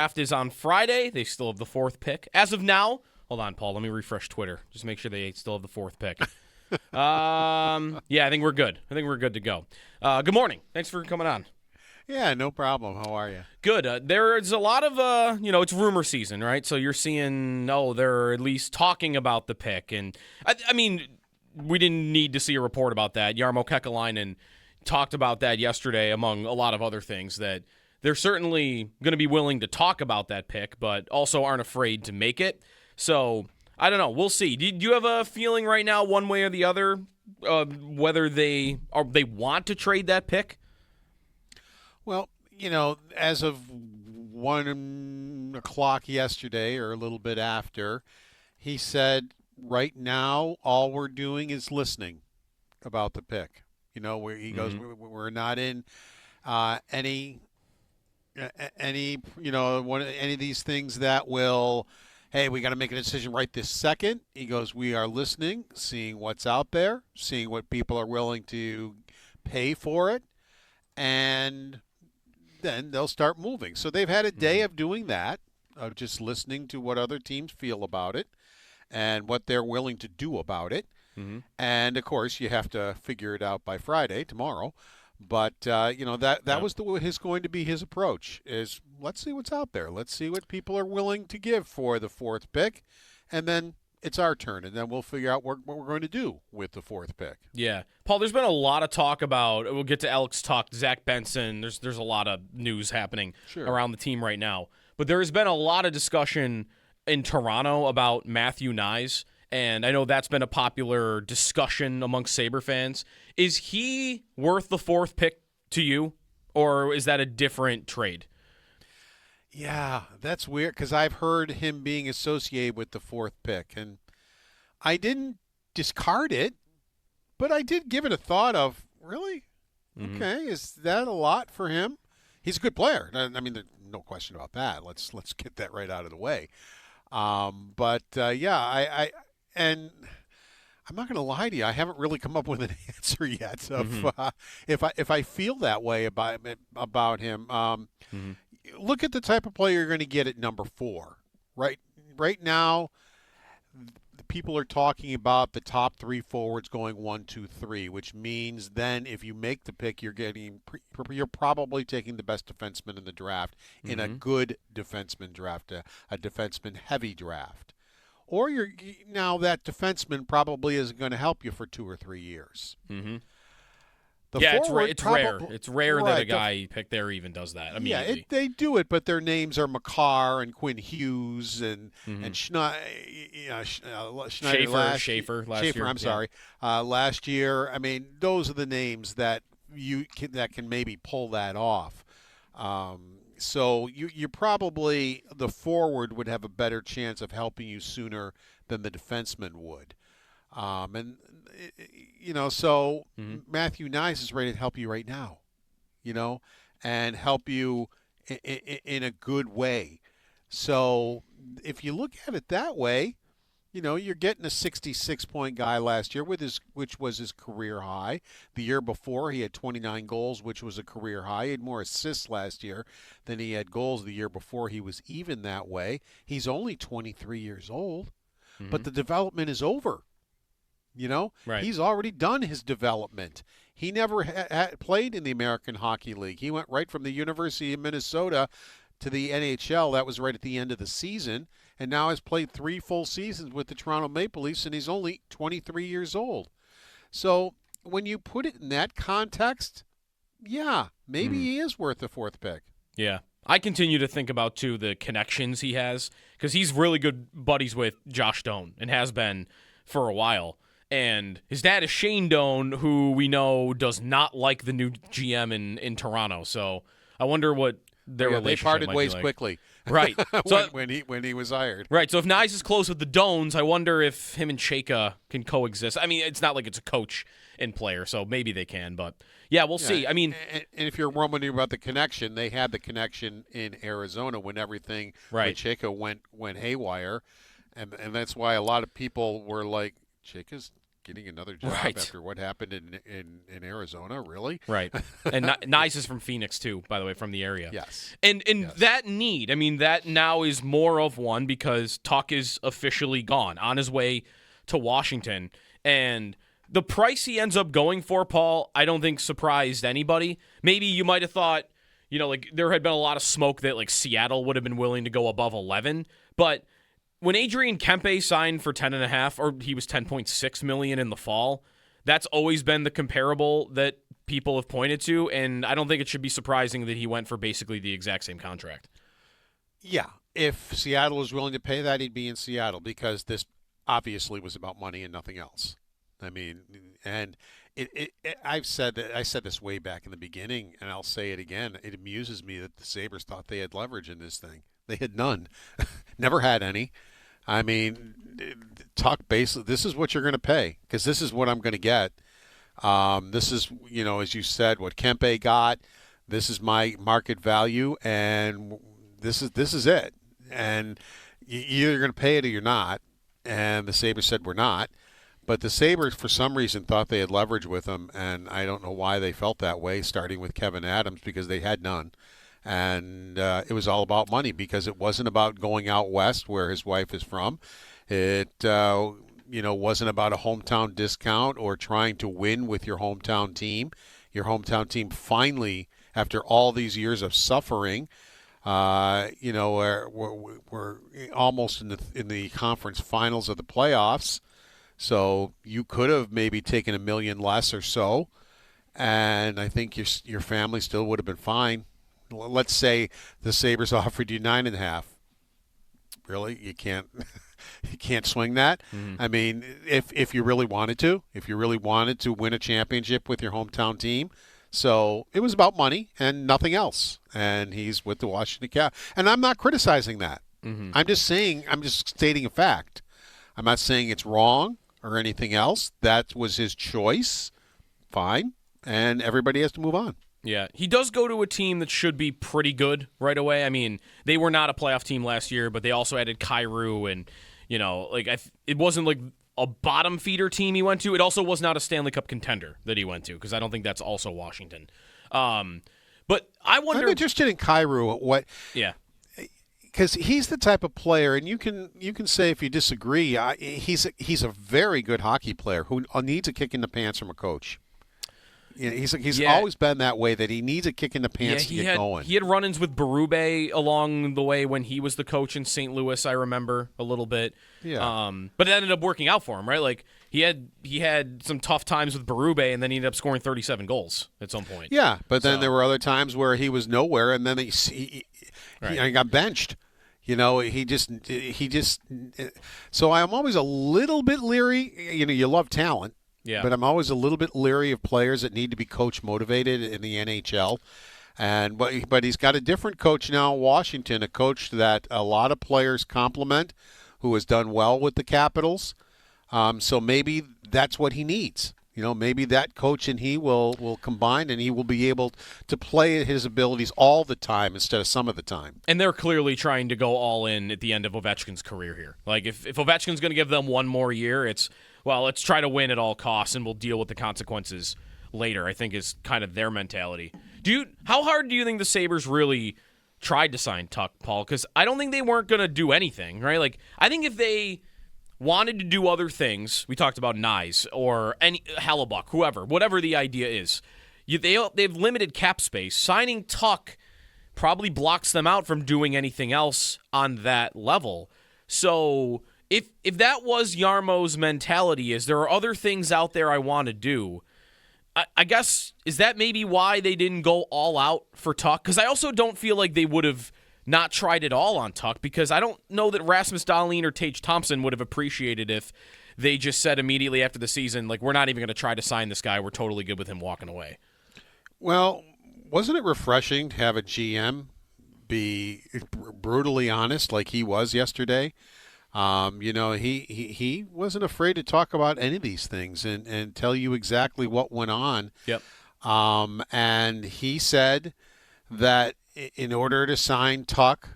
Draft is on Friday. They still have the 4th pick. As of now, hold on, Paul. Let me refresh Twitter. Just make sure they still have the 4th pick. Yeah, I think we're good. I think we're good to go. Good morning. Thanks for coming on. Yeah, no problem. How are you? Good. There's a lot of, it's rumor season, right? So you're seeing, they're at least talking about the pick. And, I mean, we didn't need to see a report about that. Jarmo Kekäläinen talked about that yesterday, among a lot of other things, that they're certainly going to be willing to talk about that pick, but also aren't afraid to make it. So, I don't know. We'll see. Do you have a feeling right now, one way or the other, whether they want to trade that pick? Well, as of 1 o'clock yesterday or a little bit after, he said, right now, all we're doing is listening about the pick. He goes, we're not in any of these things that will, hey, we got to make a decision right this second. He goes, we are listening, seeing what's out there, seeing what people are willing to pay for it, and then they'll start moving. So they've had a day of doing that, of just listening to what other teams feel about it and what they're willing to do about it. Mm-hmm. And, of course, you have to figure it out by Friday, tomorrow. But, that was going to be his approach, is let's see what's out there. Let's see what people are willing to give for the 4th pick. And then it's our turn, and then we'll figure out what we're going to do with the 4th pick. Yeah. Paul, there's been a lot of talk about, we'll get to Alex Tuch, Zach Benson. There's a lot of news happening around the team right now. But there has been a lot of discussion in Toronto about Matthew Knies, and I know that's been a popular discussion amongst Sabre fans. Is he worth the 4th pick to you, or is that a different trade? Yeah, that's weird because I've heard him being associated with the 4th pick, and I didn't discard it, but I did give it a thought of, really? Mm-hmm. Okay, is that a lot for him? He's a good player. I mean, there's no question about that. Let's get that right out of the way. I I'm not going to lie to you. I haven't really come up with an answer yet of if I feel that way about him. Look at the type of player you're going to get at number 4. Right now, the people are talking about the top 3 forwards going 1, 2, 3, which means then if you make the pick, you're probably taking the best defenseman in the draft in a good defenseman draft, a defenseman-heavy draft. Or now that defenseman probably isn't going to help you for 2 or 3 years. Mm-hmm. It's rare. It's rare that a guy picked there even does that immediately. Yeah, they do it, but their names are McCarr and Quinn Hughes and Schaefer last year. I'm sorry, last year. I mean, those are the names that that can maybe pull that off. So you probably, the forward would have a better chance of helping you sooner than the defenseman would. So Matthew Knies is ready to help you right now, and help you in a good way. So if you look at it that way, you're getting a 66-point guy last year which was his career high. The year before, he had 29 goals, which was a career high. He had more assists last year than he had goals the year before. He was even that way. He's only 23 years old, but the development is over. Right. He's already done his development. He never played in the American Hockey League. He went right from the University of Minnesota to the NHL. That was right at the end of the season, and now has played 3 full seasons with the Toronto Maple Leafs, and he's only 23 years old. So when you put it in that context, yeah, maybe he is worth the 4th pick. Yeah. I continue to think about, too, the connections he has, because he's really good buddies with Josh Doan and has been for a while. And his dad is Shane Doan, who we know does not like the new GM in Toronto. So I wonder what their relationship they parted might ways be like. quickly. Right. So, when he was hired. Right. So if Knies is close with the Doans, I wonder if him and Chayka can coexist. I mean, it's not like it's a coach and player, so maybe they can. But, yeah, we'll see. I mean, and if you're wondering about the connection, they had the connection in Arizona when everything with Chayka went haywire. And that's why a lot of people were like, Chayka's getting another job Right. after what happened in Arizona, really? Right. And Knies is from Phoenix, too, by the way, from the area. Yes. And Yes. that need, I mean, that now is more of one because Tuch is officially gone, on his way to Washington. And the price he ends up going for, Paul, I don't think surprised anybody. Maybe you might have thought, like there had been a lot of smoke that like Seattle would have been willing to go above 11. But when Adrian Kempe signed for 10.5, or he was 10.6 million in the fall, that's always been the comparable that people have pointed to, and I don't think it should be surprising that he went for basically the exact same contract. Yeah. If Seattle was willing to pay that, he'd be in Seattle because this obviously was about money and nothing else. I mean, and I said this way back in the beginning, and I'll say it again. It amuses me that the Sabres thought they had leverage in this thing. They had none. Never had any. I mean, Tuch basically, this is what you're going to pay because this is what I'm going to get. This is, as you said, what Kempe got. This is my market value, and this is it. And you're going to pay it or you're not. And the Sabres said we're not. But the Sabres, for some reason, thought they had leverage with him, and I don't know why they felt that way, starting with Kevin Adams, because they had none. And it was all about money because it wasn't about going out west where his wife is from. It wasn't about a hometown discount or trying to win with your hometown team. Your hometown team finally, after all these years of suffering, we're almost in the conference finals of the playoffs. So you could have maybe taken $1 million less or so, and I think your family still would have been fine. Let's say the Sabres offered you 9.5. Really, you can't swing that. Mm-hmm. I mean, if you really wanted to win a championship with your hometown team. So it was about money and nothing else. And he's with the Washington Capitals, and I'm not criticizing that. Mm-hmm. I'm just stating a fact. I'm not saying it's wrong or anything else. That was his choice. Fine. And everybody has to move on. Yeah, he does go to a team that should be pretty good right away. I mean, they were not a playoff team last year, but they also added Kyrou, and it wasn't like a bottom feeder team he went to. It also was not a Stanley Cup contender that he went to because I don't think that's also Washington. But I wonder. I'm interested in Kyrou. What? Yeah. Because he's the type of player, and you can say if you disagree, he's a very good hockey player who needs a kick in the pants from a coach. He's always been that way, that he needs a kick in the pants to get going. He had run-ins with Berube along the way when he was the coach in St. Louis, I remember a little bit. Yeah. But it ended up working out for him, right? Like he had some tough times with Berube, and then he ended up scoring 37 goals at some point. Yeah, but then there were other times where he was nowhere, and then he got benched. He just. So I'm always a little bit leery. You love talent. Yeah. But I'm always a little bit leery of players that need to be coach motivated in the NHL. But he's got a different coach now in Washington, a coach that a lot of players compliment, who has done well with the Capitals. So maybe that's what he needs. Maybe that coach and he will combine, and he will be able to play his abilities all the time instead of some of the time. And they're clearly trying to go all in at the end of Ovechkin's career here. Like if Ovechkin's going to give them one more year, let's try to win at all costs, and we'll deal with the consequences later, I think is kind of their mentality. How hard do you think the Sabres really tried to sign Tuch, Paul? Because I don't think they weren't going to do anything, right? Like, I think if they wanted to do other things, we talked about Knies or any Hellebuck, whatever the idea is, they've limited cap space. Signing Tuch probably blocks them out from doing anything else on that level. So if that was Jarmo's mentality, is there are other things out there I want to do, I guess, is that maybe why they didn't go all out for Tuch? Because I also don't feel like they would have not tried it all on Tuch, because I don't know that Rasmus Dahlin or Tage Thompson would have appreciated if they just said immediately after the season, like, we're not even going to try to sign this guy. We're totally good with him walking away. Well, wasn't it refreshing to have a GM be brutally honest like he was yesterday? He wasn't afraid to talk about any of these things and tell you exactly what went on. Yep. And he said that in order to sign Tuch,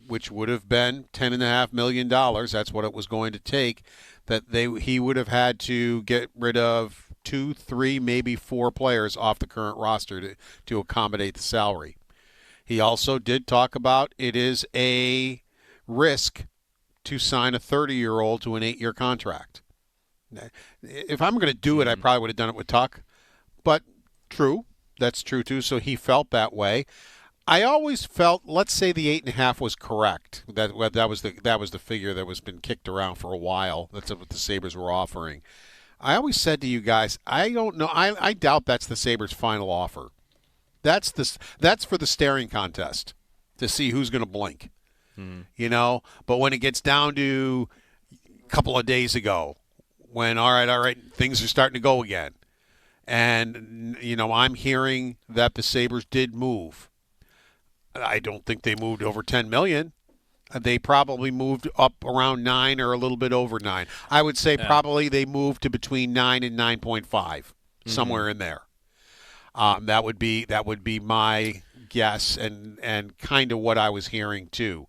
which would have been $10.5 million, that's what it was going to take, that he would have had to get rid of 2, 3, maybe 4 players off the current roster to accommodate the salary. He also did talk about it is a risk to sign a 30-year-old to an 8-year contract. If I'm going to do it, I probably would have done it with Tuch. But true, that's true too. So he felt that way. I always felt, let's say the 8.5 was correct. That was the figure that was been kicked around for a while. That's what the Sabres were offering. I always said to you guys, I don't know. I doubt that's the Sabres' final offer. That's for the staring contest to see who's going to blink. You know, but when it gets down to a couple of days ago, when all right, things are starting to go again, and you know, I'm hearing that the Sabres did move. I don't think they moved over $10 million. They probably moved up around 9 or a little bit over 9. I would say probably they moved to between 9 and 9.5, somewhere in there. That would be my guess and kind of what I was hearing too.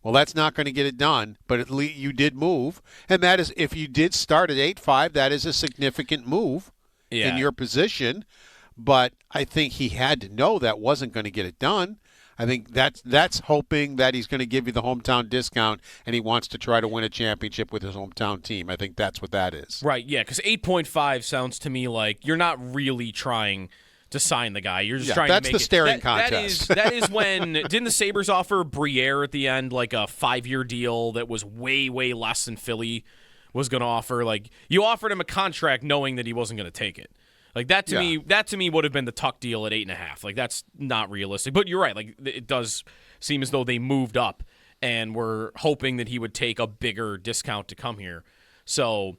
Well, that's not going to get it done, but at least you did move, and that is, if you did start at 8.5, that is a significant move in your position. But I think he had to know that wasn't going to get it done. I think that's hoping that he's going to give you the hometown discount, and he wants to try to win a championship with his hometown team. I think that's what that is. Right, yeah, because 8.5 sounds to me like you're not really trying to sign the guy. You're just trying to make it. That's the staring contest. That is when, didn't the Sabres offer Briere at the end like a 5-year deal that was way, way less than Philly was going to offer? Like, you offered him a contract knowing that he wasn't going to take it. Like, that to me would have been the Tuch deal at 8.5. Like, that's not realistic. But you're right. Like, it does seem as though they moved up and were hoping that he would take a bigger discount to come here. So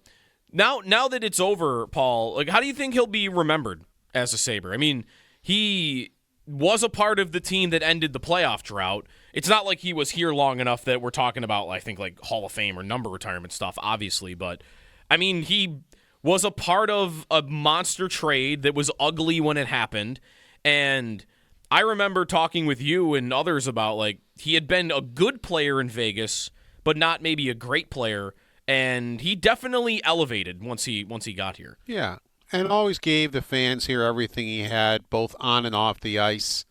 now that it's over, Paul, like, how do you think he'll be remembered as a Sabre? I mean, he was a part of the team that ended the playoff drought. It's not like he was here long enough that we're talking about, I think, like Hall of Fame or number retirement stuff, obviously. But, I mean, he was a part of a monster trade that was ugly when it happened. And I remember talking with you and others about, like, he had been a good player in Vegas, but not maybe a great player. And he definitely elevated once he got here. Yeah. And always gave the fans here everything he had, both on and off the ice.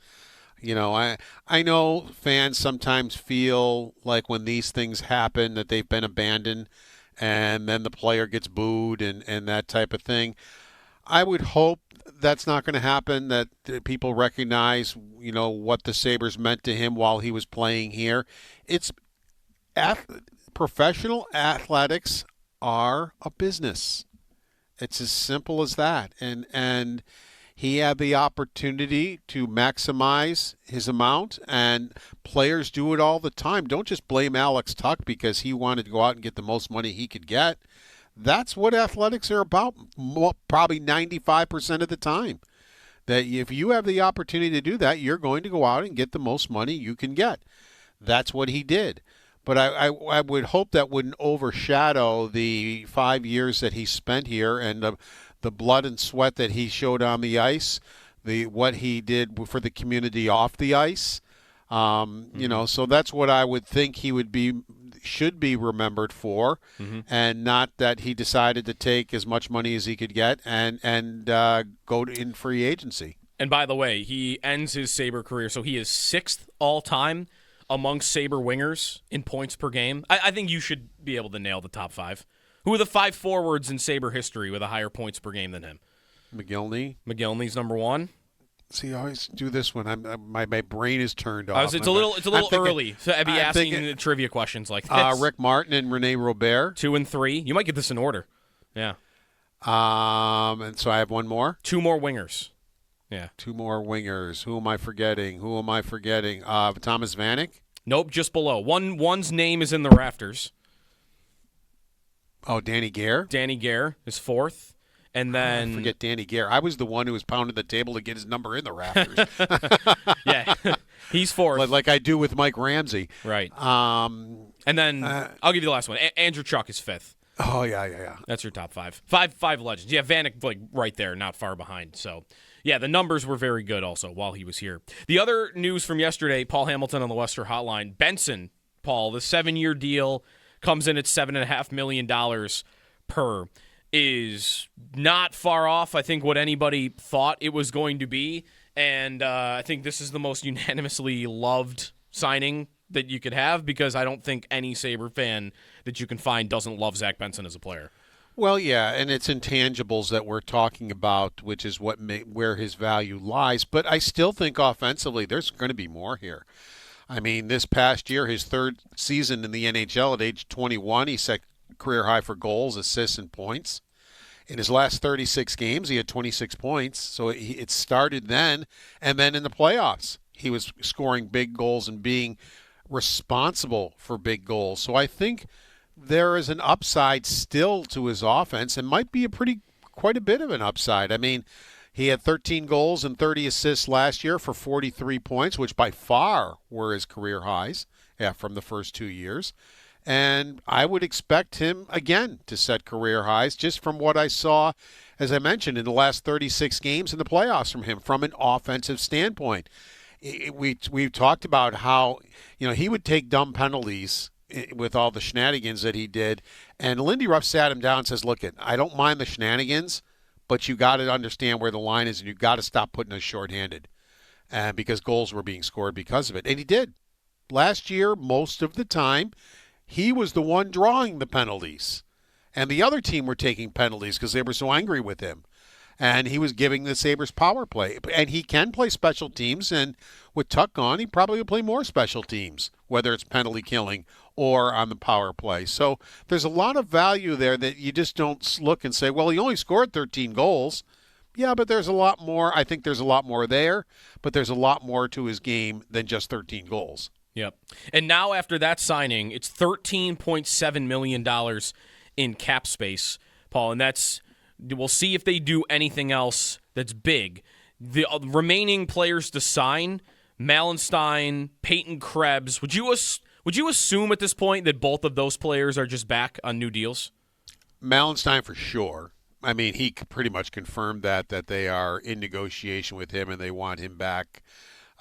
You know, I know fans sometimes feel like when these things happen that they've been abandoned and then the player gets booed and that type of thing. I would hope that's not going to happen, that people recognize, you know, what the Sabres meant to him while he was playing here. Professional athletics are a business. It's as simple as that. And he had the opportunity to maximize his amount, and players do it all the time. Don't just blame Alex Tuch because he wanted to go out and get the most money he could get. That's what athletics are about, probably 95% of the time. That if you have the opportunity to do that, you're going to go out and get the most money you can get. That's what he did. But I would hope that wouldn't overshadow the 5 years that he spent here and the blood and sweat that he showed on the ice, what he did for the community off the ice. You know, so that's what I would think he should be remembered for, and not that he decided to take as much money as he could get and go in free agency. And by the way, he ends his Sabre career, so he is 6th all-time amongst Sabre wingers in points per game. I think you should be able to nail the top 5. Who are the 5 forwards in Sabre history with a higher points per game than him? McGillney's number 1. See, I always do this when my brain is turned off. It's a little early to be asking trivia questions like this. Rick Martin and Rene Robert. 2 and 3. You might get this in order. Yeah. And so I have one more. 2 more wingers. Yeah. 2 more wingers. Who am I forgetting? Thomas Vanek? Nope, just below. One's name is in the rafters. Oh, Danny Gare? Danny Gare is 4th. And then... I forget Danny Gare. I was the one who was pounding the table to get his number in the rafters. Yeah, he's 4th. Like I do with Mike Ramsey. Right. And then I'll give you the last one. Andrew Chuck is 5th. Oh, yeah. That's your top 5. Five legends. Yeah, Vanek, like, right there, not far behind. So, yeah, the numbers were very good also while he was here. The other news from yesterday, Paul Hamilton on the Western Hotline. Benson, Paul, the 7-year deal comes in at $7.5 million per is not far off, I think, what anybody thought it was going to be. And I think this is the most unanimously loved signing that you could have, because I don't think any Sabre fan that you can find doesn't love Zack Benson as a player. Well, yeah, and it's intangibles that we're talking about, which is where his value lies. But I still think offensively there's going to be more here. I mean, this past year, his third season in the NHL at age 21, he set career high for goals, assists, and points. In his last 36 games, he had 26 points. So it started then, and then in the playoffs, he was scoring big goals and being responsible for big goals. So I think there is an upside still to his offense, and might be quite a bit of an upside. I mean, he had 13 goals and 30 assists last year for 43 points, which by far were his career highs from the first 2 years. And I would expect him, again, to set career highs just from what I saw, as I mentioned, in the last 36 games in the playoffs from him from an offensive standpoint. We've talked about how, he would take dumb penalties with all the shenanigans that he did. And Lindy Ruff sat him down and says, look, I don't mind the shenanigans, but you got to understand where the line is, and you got to stop putting us shorthanded, because goals were being scored because of it. And he did. Last year, most of the time, he was the one drawing the penalties. And the other team were taking penalties because they were so angry with him. And he was giving the Sabres power play. And he can play special teams, and with Tuch on, he probably will play more special teams, whether it's penalty killing or on the power play. So there's a lot of value there that you just don't look and say, well, he only scored 13 goals. Yeah, but there's a lot more. I think there's a lot more there, but there's a lot more to his game than just 13 goals. Yep. And now after that signing, it's $13.7 million in cap space, Paul, and we'll see if they do anything else that's big. The remaining players to sign, Malenstein, Peyton Krebs, would you assume at this point that both of those players are just back on new deals? Malenstein for sure. I mean, he pretty much confirmed that they are in negotiation with him and they want him back,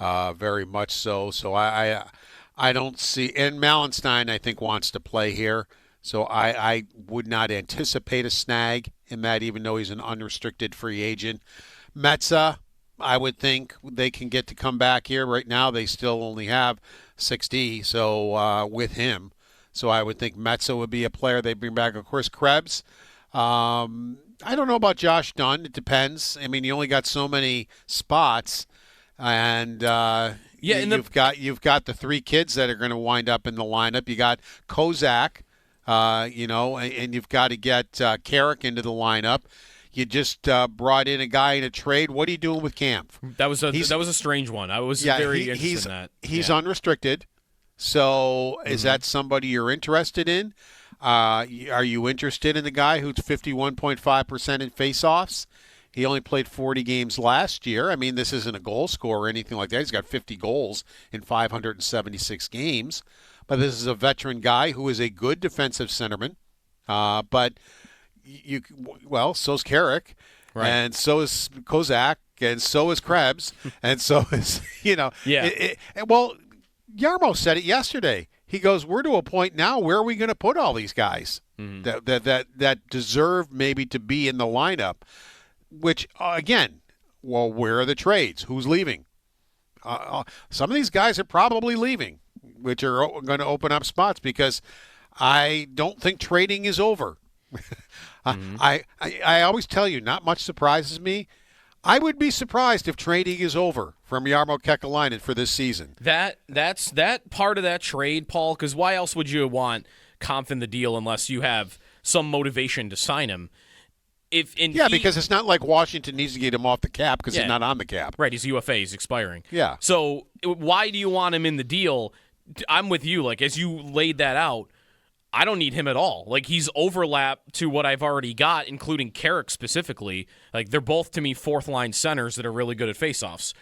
very much so. So I don't see, and Malenstein I think wants to play here. So I would not anticipate a snag in that, even though he's an unrestricted free agent. Metza, I would think they can get to come back here. Right now they still only have 60, so with him. So I would think Metza would be a player they bring back. Of course, Krebs. I don't know about Josh Dunn. It depends. I mean, you only got so many spots, and you've got the three kids that are going to wind up in the lineup. You got Kozak. And you've got to get Carrick into the lineup. You just brought in a guy in a trade. What are you doing with Camp? That was a strange one. I was very interested in that. He's unrestricted. So is that somebody you're interested in? Are you interested in the guy who's 51.5% in faceoffs? He only played 40 games last year. I mean, this isn't a goal scorer or anything like that. He's got 50 goals in 576 games. But this is a veteran guy who is a good defensive centerman. But so's Carrick, right. And so is Kozak, and so is Krebs, and so is Jarmo said it yesterday. He goes, "We're to a point now. Where are we going to put all these guys that deserve maybe to be in the lineup?" Which again, where are the trades? Who's leaving? Some of these guys are probably leaving, which are going to open up spots, because I don't think trading is over. I always tell you, not much surprises me. I would be surprised if trading is over from Jarmo Kekäläinen for this season. That's that part of that trade, Paul, because why else would you want Kampf in the deal unless you have some motivation to sign him? Because it's not like Washington needs to get him off the cap because he's not on the cap. Right, his UFA is expiring. Yeah. So why do you want him in the deal? I'm with you. Like, as you laid that out, I don't need him at all. Like, he's overlap to what I've already got, including Carrick specifically. Like, they're both, to me, fourth-line centers that are really good at faceoffs.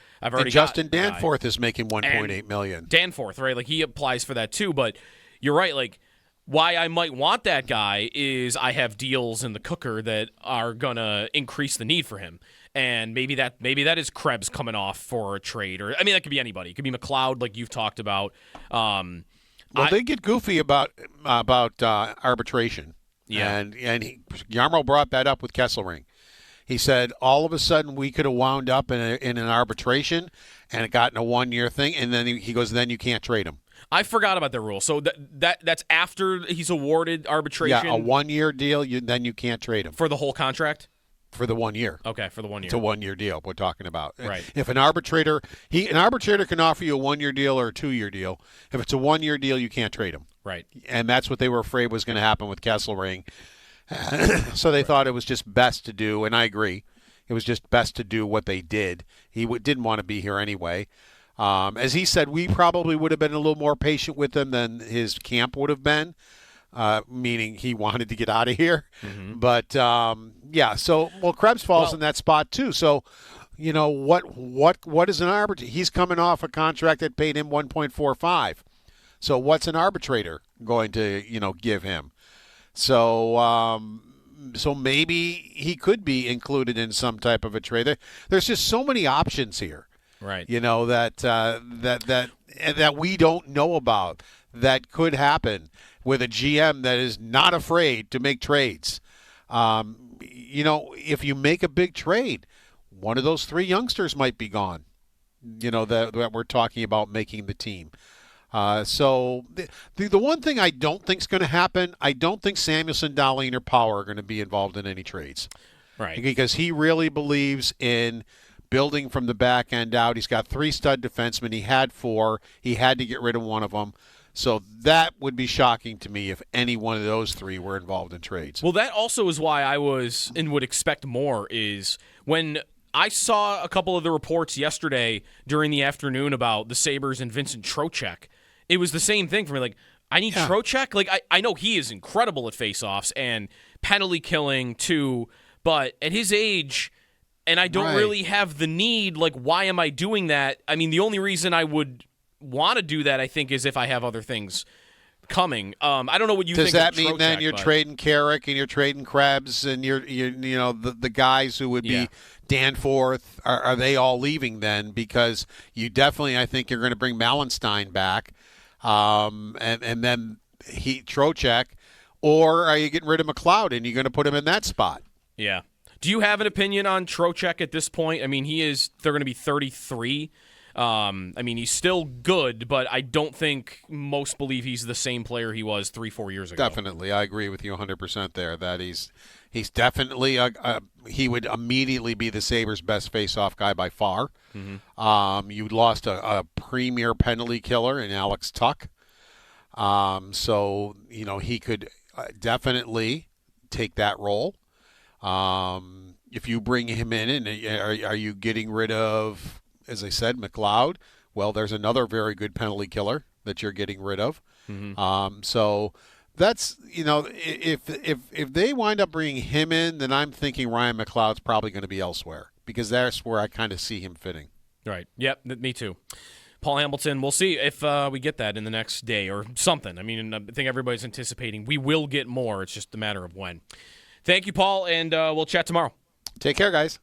Justin Danforth is making $1.8 million. Danforth, right? Like, he applies for that too. But you're right. Like, why I might want that guy is I have deals in the cooker that are going to increase the need for him. And maybe that is Krebs coming off for a trade. Or, I mean, that could be anybody. It could be McLeod, like you've talked about. They get goofy about arbitration. Yeah. And Jarmo brought that up with Kesselring. He said all of a sudden we could have wound up in an arbitration and it got in a 1-year thing, and then he goes, then you can't trade him. I forgot about that rule. So that's after he's awarded arbitration? Yeah, a 1-year deal, then you can't trade him. For the whole contract? For the 1 year. Okay, for the 1 year. It's a 1-year deal we're talking about. Right. If an arbitrator can offer you a 1-year deal or a 2-year deal. If it's a 1-year deal, you can't trade him. Right. And that's what they were afraid was going to happen with Kesselring. So they thought it was just best to do, and I agree. It was just best to do what they did. He didn't want to be here anyway. As he said, we probably would have been a little more patient with him than his camp would have been, meaning he wanted to get out of here. Mm-hmm. But, so, Krebs falls in that spot too. So, what is an arbitrator? He's coming off a contract that paid him $1.45. So what's an arbitrator going to, give him? So, so maybe he could be included in some type of a trade. There's just so many options here. Right. That we don't know about that could happen with a GM that is not afraid to make trades. If you make a big trade, one of those 3 youngsters might be gone. That we're talking about making the team. So the one thing I don't think is going to happen, I don't think Samuelsson, Dahlin, or Power are going to be involved in any trades. Right. Because he really believes in building from the back end out. He's got 3 stud defensemen. He had 4. He had to get rid of one of them. So that would be shocking to me if any one of those 3 were involved in trades. Well, that also is why I was and would expect more is when I saw a couple of the reports yesterday during the afternoon about the Sabres and Vincent Trocheck. It was the same thing for me. Like, I need Trocheck. Like, I know he is incredible at faceoffs and penalty killing too, but at his age, and I don't really have the need, like, why am I doing that? I mean, the only reason I would want to do that, I think, is if I have other things coming. I don't know what you think. Does that mean Trocheck, then you're trading Carrick and you're trading Krebs and you're the guys who would be Danforth, are they all leaving then? Because you definitely, I think, you're going to bring Malenstein back. And then Trocheck, or are you getting rid of McLeod and you're going to put him in that spot? Yeah. Do you have an opinion on Trocheck at this point? I mean, they're going to be 33. I mean, he's still good, but I don't think most believe he's the same player he was 3-4 years ago. Definitely. I agree with you 100% there that he's definitely he would immediately be the Sabres' best face-off guy by far. Mm-hmm. You lost a premier penalty killer in Alex Tuch. So, he could definitely take that role. If you bring him in, and are you getting rid of, as I said, McLeod? Well, there's another very good penalty killer that you're getting rid of. Mm-hmm. So that's, if they wind up bringing him in, then I'm thinking Ryan McLeod's probably going to be elsewhere because that's where I kind of see him fitting. Right. Yep. Me too. Paul Hamilton, we'll see if we get that in the next day or something. I mean, I think everybody's anticipating we will get more. It's just a matter of when. Thank you, Paul, and we'll chat tomorrow. Take care, guys.